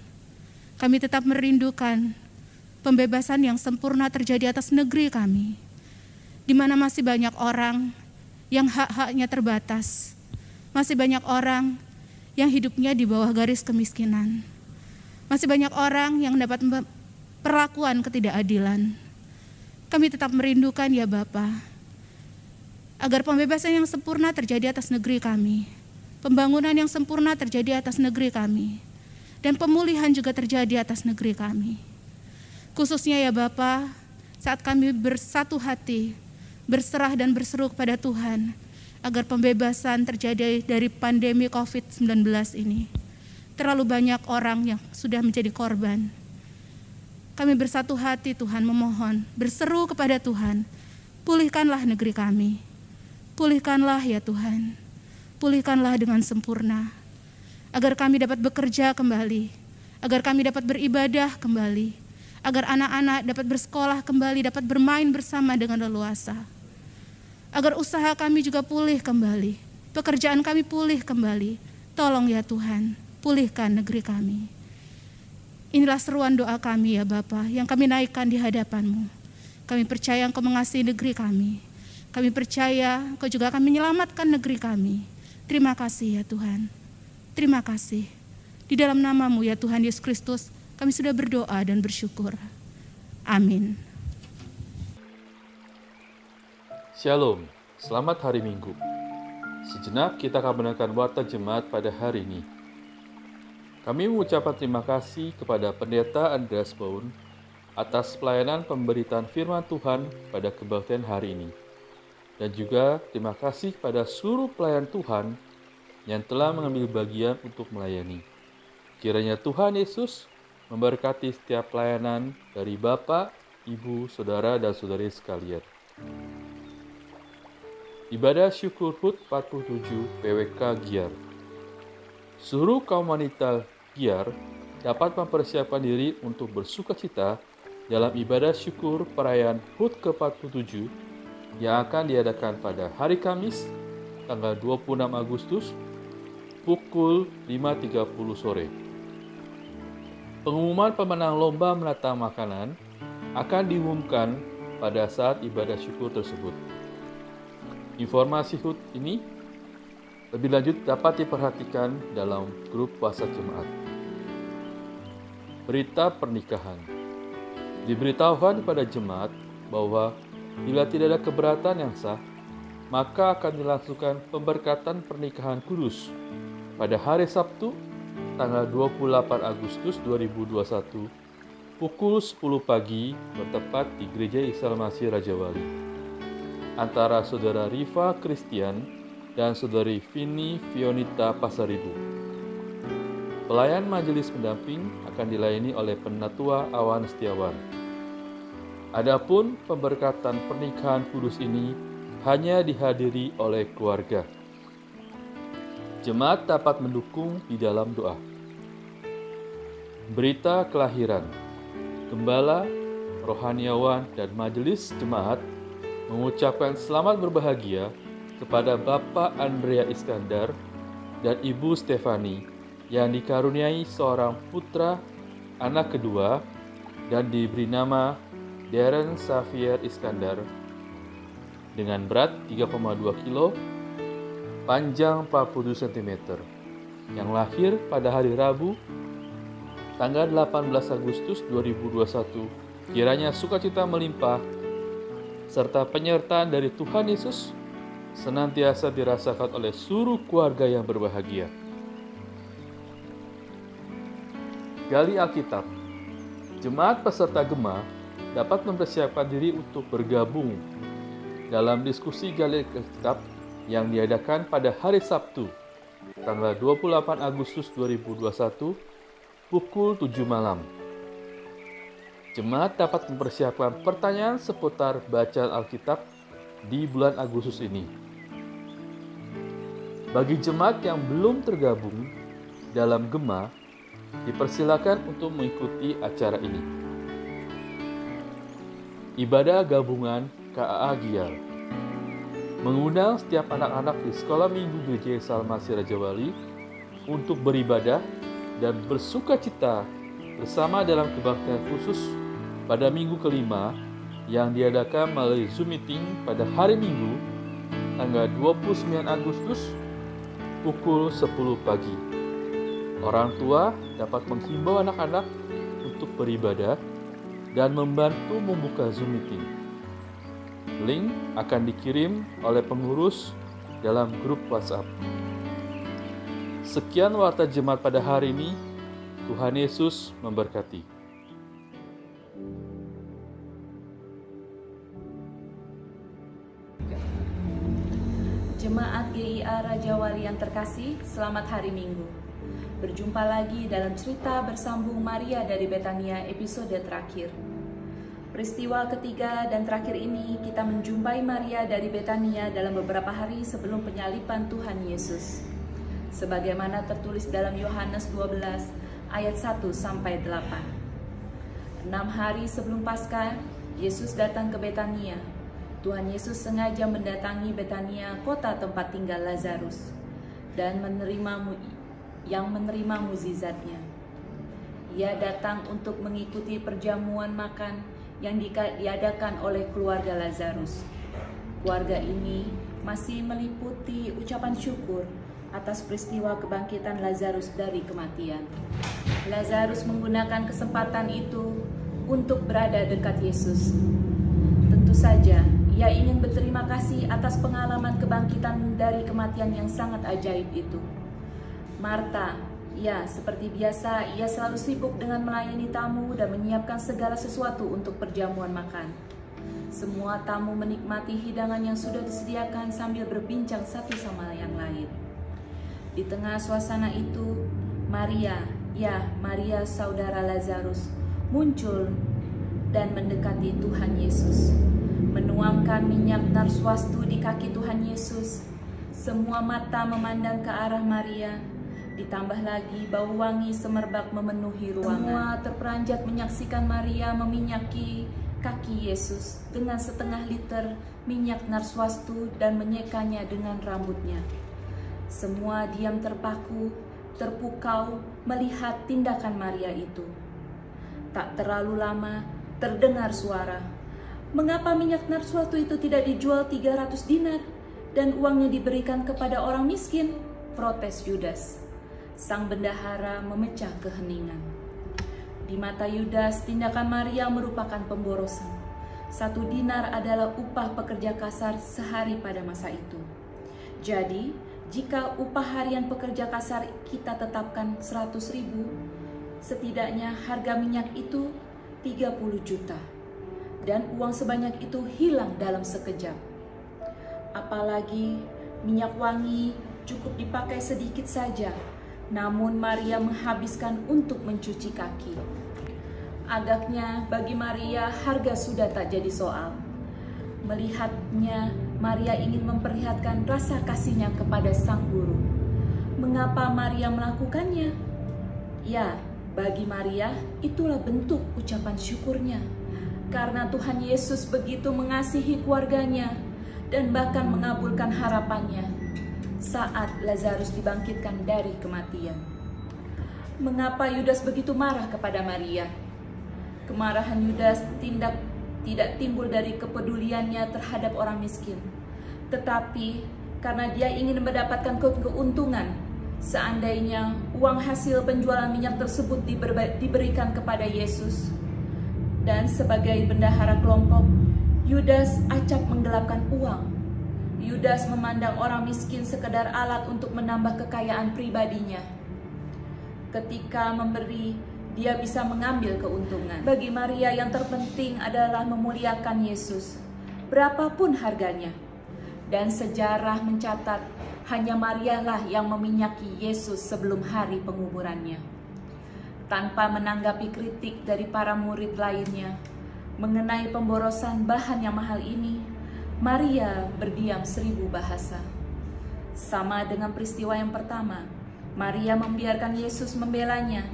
kami tetap merindukan pembebasan yang sempurna terjadi atas negeri kami. di mana masih banyak orang yang hak-haknya terbatas, masih banyak orang yang hidupnya di bawah garis kemiskinan, masih banyak orang yang mendapat perlakuan ketidakadilan. Kami tetap merindukan ya Bapa, agar pembebasan yang sempurna terjadi atas negeri kami, pembangunan yang sempurna terjadi atas negeri kami, dan pemulihan juga terjadi atas negeri kami. Khususnya ya Bapa, saat kami bersatu hati, berserah dan berseru kepada Tuhan, agar pembebasan terjadi dari pandemi COVID-19 ini. Terlalu banyak orang yang sudah menjadi korban. Kami bersatu hati Tuhan memohon, berseru kepada Tuhan, pulihkanlah negeri kami. Pulihkanlah ya Tuhan, pulihkanlah dengan sempurna, agar kami dapat bekerja kembali, agar kami dapat beribadah kembali, agar anak-anak dapat bersekolah kembali, dapat bermain bersama dengan leluasa, agar usaha kami juga pulih kembali, pekerjaan kami pulih kembali. Tolong ya Tuhan, pulihkan negeri kami. Inilah seruan doa kami ya Bapa, yang kami naikkan di hadapan-Mu. Kami percaya Engkau mengasihi negeri kami. Kami percaya Engkau juga akan menyelamatkan negeri kami. Terima kasih ya Tuhan. Terima kasih. Di dalam nama-Mu ya Tuhan Yesus Kristus, kami sudah berdoa dan bersyukur. Amin. Shalom, selamat hari Minggu. Sejenak kita akan mendengarkan warta jemaat pada hari ini. Kami mengucapkan terima kasih kepada Pendeta Andreas Baun atas pelayanan pemberitaan firman Tuhan pada kebaktian hari ini. Dan juga terima kasih kepada seluruh pelayan Tuhan yang telah mengambil bagian untuk melayani. Kiranya Tuhan Yesus memberkati setiap pelayanan dari Bapak, Ibu, Saudara, dan Saudari sekalian. Ibadah syukur HUT 47 PWK Giar. Seluruh kaum wanita Giar dapat mempersiapkan diri untuk bersukacita dalam ibadah syukur perayaan HUT ke-47 yang akan diadakan pada hari Kamis, tanggal 26 Agustus, pukul 5.30 sore. Pengumuman pemenang lomba menata makanan akan diumumkan pada saat ibadah syukur tersebut. Informasi HUT ini lebih lanjut dapat diperhatikan dalam grup WhatsApp jemaat. Berita pernikahan. Diberitahukan kepada jemaat bahwa bila tidak ada keberatan yang sah, maka akan dilangsungkan pemberkatan pernikahan kudus pada hari Sabtu, tanggal 28 Agustus 2021, pukul 10 pagi bertepat di Gereja Isa Masih Raja Wali, antara Saudara Riva Christian dan Saudari Vini Fionita Pasaribu. Pelayan majelis pendamping akan dilayani oleh Penatua Awan Setiawan. Adapun pemberkatan pernikahan kudus ini hanya dihadiri oleh keluarga. Jemaat dapat mendukung di dalam doa. Berita kelahiran. Gembala, rohaniawan, dan majelis jemaat mengucapkan selamat berbahagia kepada Bapak Andrea Iskandar dan Ibu Stefani yang dikaruniai seorang putra, anak kedua, dan diberi nama Darren Xavier Iskandar dengan berat 3,2 kilo, panjang 40 cm, yang lahir pada hari Rabu, tanggal 18 Agustus 2021. Kiranya sukacita melimpah serta penyertaan dari Tuhan Yesus senantiasa dirasakan oleh seluruh keluarga yang berbahagia. Gali Alkitab. Jemaat peserta Gema dapat mempersiapkan diri untuk bergabung dalam diskusi Gali Alkitab yang diadakan pada hari Sabtu, tanggal 28 Agustus 2021, pukul 7 malam. Jemaat dapat mempersiapkan pertanyaan seputar bacaan Alkitab di bulan Agustus ini. Bagi jemaat yang belum tergabung dalam Gema, dipersilakan untuk mengikuti acara ini. Ibadah gabungan KAA Giar mengundang setiap anak-anak di Sekolah Minggu Gereja Isa Masih Raja Wali untuk beribadah dan bersukacita bersama dalam kebaktian khusus pada minggu kelima yang diadakan melalui Zoom Meeting pada hari Minggu, tanggal 29 Agustus, pukul 10 pagi. Orang tua dapat menghimbau anak-anak untuk beribadah dan membantu membuka Zoom Meeting. Link akan dikirim oleh pengurus dalam grup WhatsApp. Sekian warta jemaat pada hari ini. Tuhan Yesus memberkati. Jemaat GIA Raja Wali yang terkasih, selamat hari Minggu. Berjumpa lagi dalam cerita bersambung Maria dari Betania episode terakhir. Peristiwa ketiga dan terakhir ini kita menjumpai Maria dari Betania dalam beberapa hari sebelum penyaliban Tuhan Yesus. Sebagaimana tertulis dalam Yohanes 12 ayat 1-8. 6 hari sebelum Paskah, Yesus datang ke Betania. Tuhan Yesus sengaja mendatangi Betania, kota tempat tinggal Lazarus, dan menerima mukjizatnya. Ia datang untuk mengikuti perjamuan makan yang diadakan oleh keluarga Lazarus. Keluarga ini masih meliputi ucapan syukur atas peristiwa kebangkitan Lazarus dari kematian. Lazarus menggunakan kesempatan itu untuk berada dekat Yesus. Tentu saja, ia ingin berterima kasih atas pengalaman kebangkitan dari kematian yang sangat ajaib itu. Marta, ya seperti biasa, ia selalu sibuk dengan melayani tamu dan menyiapkan segala sesuatu untuk perjamuan makan. Semua tamu menikmati hidangan yang sudah disediakan sambil berbincang satu sama yang lain. Di tengah suasana itu, Maria saudara Lazarus, muncul dan mendekati Tuhan Yesus. Menuangkan minyak narswastu di kaki Tuhan Yesus. Semua mata memandang ke arah Maria. Ditambah lagi bau wangi semerbak memenuhi ruangan. Semua terperanjat menyaksikan Maria meminyaki kaki Yesus dengan setengah liter minyak narswastu dan menyekanya dengan rambutnya. Semua diam terpaku, terpukau melihat tindakan Maria itu. Tak terlalu lama terdengar suara, "Mengapa minyak narswastu itu tidak dijual 300 dinar dan uangnya diberikan kepada orang miskin?" protes Yudas. Sang bendahara memecah keheningan. Di mata Yudas, tindakan Maria merupakan pemborosan. 1 dinar adalah upah pekerja kasar sehari pada masa itu. Jadi, jika upah harian pekerja kasar kita tetapkan 100.000, setidaknya harga minyak itu 30 juta. Dan uang sebanyak itu hilang dalam sekejap. Apalagi minyak wangi cukup dipakai sedikit saja, namun Maria menghabiskan untuk mencuci kaki. Agaknya bagi Maria harga sudah tak jadi soal. Melihatnya, Maria ingin memperlihatkan rasa kasihnya kepada sang guru. Mengapa Maria melakukannya? Ya, bagi Maria itulah bentuk ucapan syukurnya. Karena Tuhan Yesus begitu mengasihi keluarganya dan bahkan mengabulkan harapannya saat Lazarus dibangkitkan dari kematian. Mengapa Yudas begitu marah kepada Maria? Kemarahan Yudas tidak timbul dari kepeduliannya terhadap orang miskin, tetapi karena dia ingin mendapatkan keuntungan. Seandainya uang hasil penjualan minyak tersebut diberikan kepada Yesus, dan sebagai bendahara kelompok, Yudas acap menggelapkan uang. Yudas memandang orang miskin sekedar alat untuk menambah kekayaan pribadinya. Ketika memberi, dia bisa mengambil keuntungan. Bagi Maria yang terpenting adalah memuliakan Yesus, berapapun harganya. Dan sejarah mencatat, hanya Maria lah yang meminyaki Yesus sebelum hari penguburannya. Tanpa menanggapi kritik dari para murid lainnya mengenai pemborosan bahan yang mahal ini, Maria berdiam 1000 bahasa. Sama dengan peristiwa yang pertama, Maria membiarkan Yesus membelanya,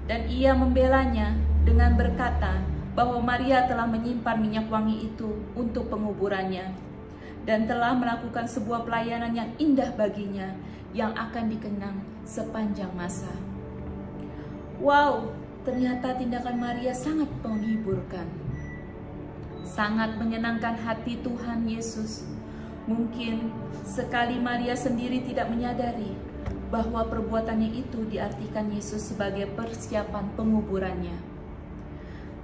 dan ia membelanya dengan berkata bahwa Maria telah menyimpan minyak wangi itu untuk penguburannya, dan telah melakukan sebuah pelayanan yang indah baginya yang akan dikenang sepanjang masa. Wow, ternyata tindakan Maria sangat menghiburkan. sangat menyenangkan hati Tuhan Yesus. Mungkin sekali Maria sendiri tidak menyadari bahwa perbuatannya itu diartikan Yesus sebagai persiapan penguburannya.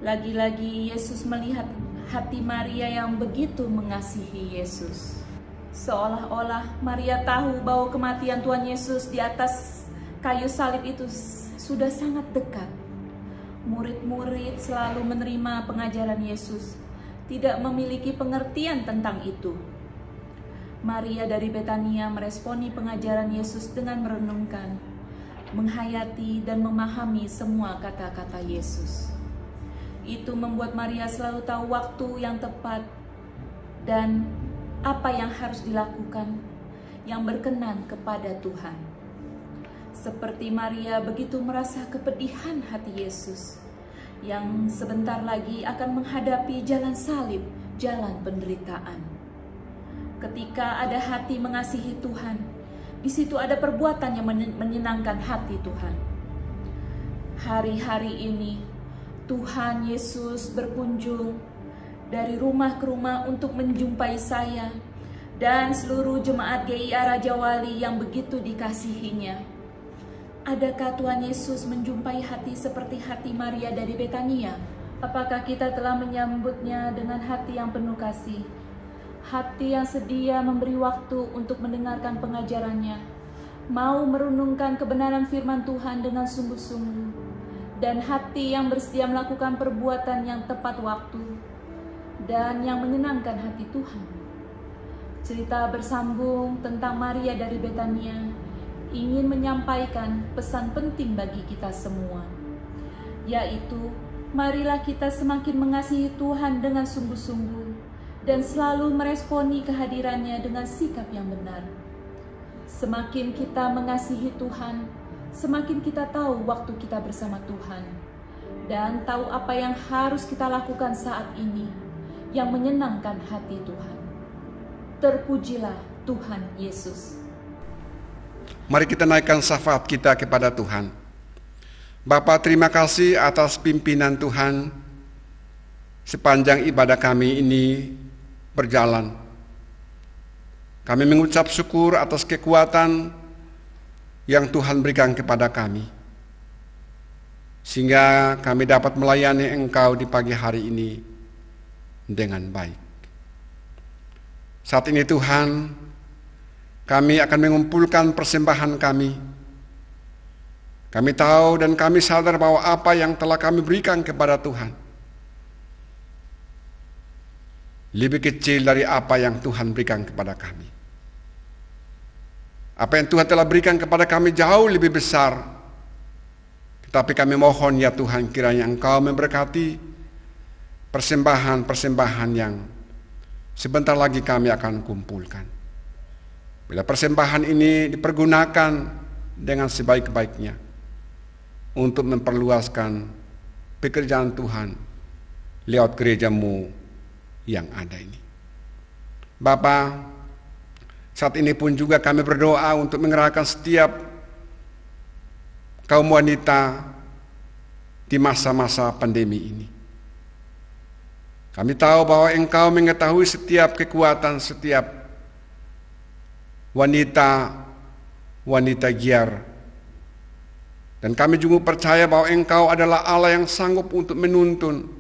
Lagi-lagi Yesus melihat hati Maria yang begitu mengasihi Yesus. Seolah-olah Maria tahu bahwa kematian Tuhan Yesus di atas kayu salib itu sudah sangat dekat. Murid-murid selalu menerima pengajaran Yesus, tidak memiliki pengertian tentang itu. Maria dari Betania meresponi pengajaran Yesus dengan merenungkan, menghayati dan memahami semua kata-kata Yesus. Itu membuat Maria selalu tahu waktu yang tepat dan apa yang harus dilakukan yang berkenan kepada Tuhan. Seperti Maria begitu merasa kepedihan hati Yesus yang sebentar lagi akan menghadapi jalan salib, jalan penderitaan. Ketika ada hati mengasihi Tuhan, di situ ada perbuatan yang menyenangkan hati Tuhan. Hari-hari ini Tuhan Yesus berkunjung dari rumah ke rumah untuk menjumpai saya dan seluruh jemaat GIA Raja Wali yang begitu dikasihinya. Adakah Tuhan Yesus menjumpai hati seperti hati Maria dari Betania? Apakah kita telah menyambutnya dengan hati yang penuh kasih? Hati yang sedia memberi waktu untuk mendengarkan pengajarannya, mau merenungkan kebenaran firman Tuhan dengan sungguh-sungguh, dan hati yang bersedia melakukan perbuatan yang tepat waktu dan yang menyenangkan hati Tuhan. Cerita bersambung tentang Maria dari Betania ingin menyampaikan pesan penting bagi kita semua, yaitu marilah kita semakin mengasihi Tuhan dengan sungguh-sungguh dan selalu meresponi kehadirannya dengan sikap yang benar. Semakin kita mengasihi Tuhan, semakin kita tahu waktu kita bersama Tuhan dan tahu apa yang harus kita lakukan saat ini yang menyenangkan hati Tuhan. Terpujilah Tuhan Yesus. Mari kita naikkan syafaat kita kepada Tuhan. Bapa, terima kasih atas pimpinan Tuhan sepanjang ibadah kami ini berjalan. Kami mengucap syukur atas kekuatan yang Tuhan berikan kepada kami, sehingga kami dapat melayani Engkau di pagi hari ini dengan baik. Saat ini Tuhan, kami akan mengumpulkan persembahan kami. Kami tahu dan kami sadar bahwa apa yang telah kami berikan kepada Tuhan lebih kecil dari apa yang Tuhan berikan kepada kami. Apa yang Tuhan telah berikan kepada kami jauh lebih besar. Tetapi kami mohon ya Tuhan, kiranya Engkau memberkati persembahan-persembahan yang sebentar lagi kami akan kumpulkan. Bila persembahan ini dipergunakan dengan sebaik-baiknya untuk memperluaskan pekerjaan Tuhan lewat gereja-Mu yang ada ini. Bapa, saat ini pun juga kami berdoa untuk mengerahkan setiap kaum wanita di masa-masa pandemi ini. Kami tahu bahwa Engkau mengetahui setiap kekuatan setiap wanita giar. Dan kami juga percaya bahwa Engkau adalah Allah yang sanggup untuk menuntun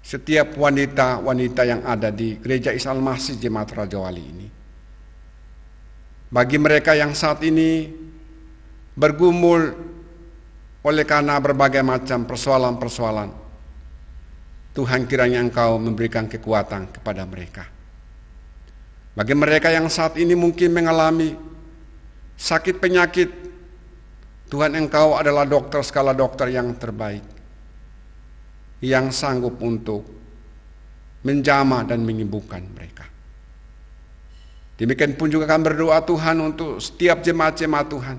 setiap wanita-wanita yang ada di Gereja Isa Al-Masih Jemaat Raja Wali ini. Bagi mereka yang saat ini bergumul oleh karena berbagai macam persoalan-persoalan, Tuhan kiranya Engkau memberikan kekuatan kepada mereka. Bagi mereka yang saat ini mungkin mengalami sakit penyakit, Tuhan Engkau adalah dokter skala dokter yang terbaik, yang sanggup untuk menjamah dan menyembuhkan mereka. Demikian pun juga kami berdoa Tuhan untuk setiap jemaat-jemaat Tuhan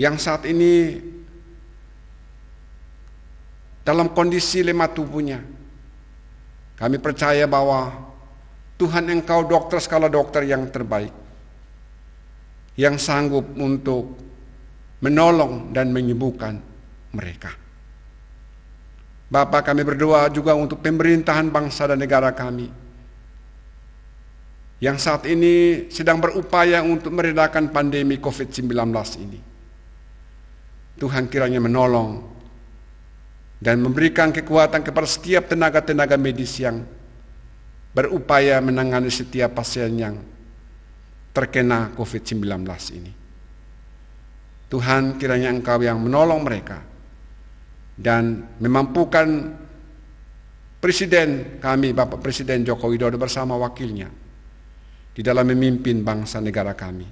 yang saat ini dalam kondisi lemah tubuhnya. Kami percaya bahwa Tuhan Engkau dokter skala dokter yang terbaik, yang sanggup untuk menolong dan menyembuhkan mereka. Bapa, kami berdoa juga untuk pemerintahan bangsa dan negara kami yang saat ini sedang berupaya untuk meredakan pandemi COVID-19 ini. Tuhan kiranya menolong dan memberikan kekuatan kepada setiap tenaga-tenaga medis yang berupaya menangani setiap pasien yang terkena COVID-19 ini. Tuhan, kiranya Engkau yang menolong mereka dan memampukan Presiden kami, Bapak Presiden Joko Widodo bersama wakilnya di dalam memimpin bangsa negara kami.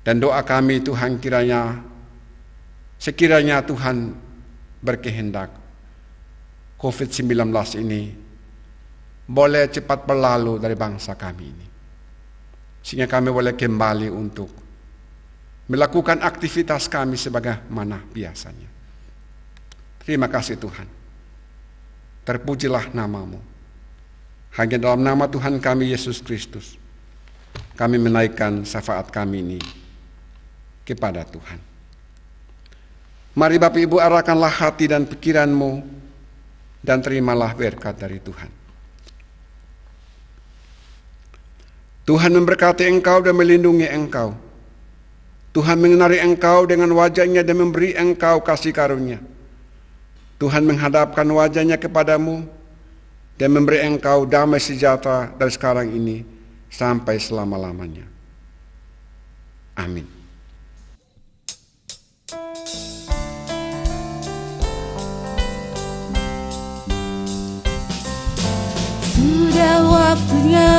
Dan doa kami, Tuhan, sekiranya Tuhan berkehendak, COVID-19 ini boleh cepat berlalu dari bangsa kami ini, sehingga kami boleh kembali untuk melakukan aktivitas kami sebagaimana biasanya. Terima kasih Tuhan. Terpujilah nama-Mu. Hanya dalam nama Tuhan kami Yesus Kristus kami menaikkan syafaat kami ini kepada Tuhan. Mari Bapak Ibu, arahkanlah hati dan pikiranmu dan terimalah berkat dari Tuhan. Tuhan memberkati engkau dan melindungi engkau. Tuhan mengenari engkau dengan wajah-Nya dan memberi engkau kasih karunia. Tuhan menghadapkan wajah-Nya kepadamu dan memberi engkau damai sejahtera dari sekarang ini sampai selama-lamanya. Amin. Sudah waktunya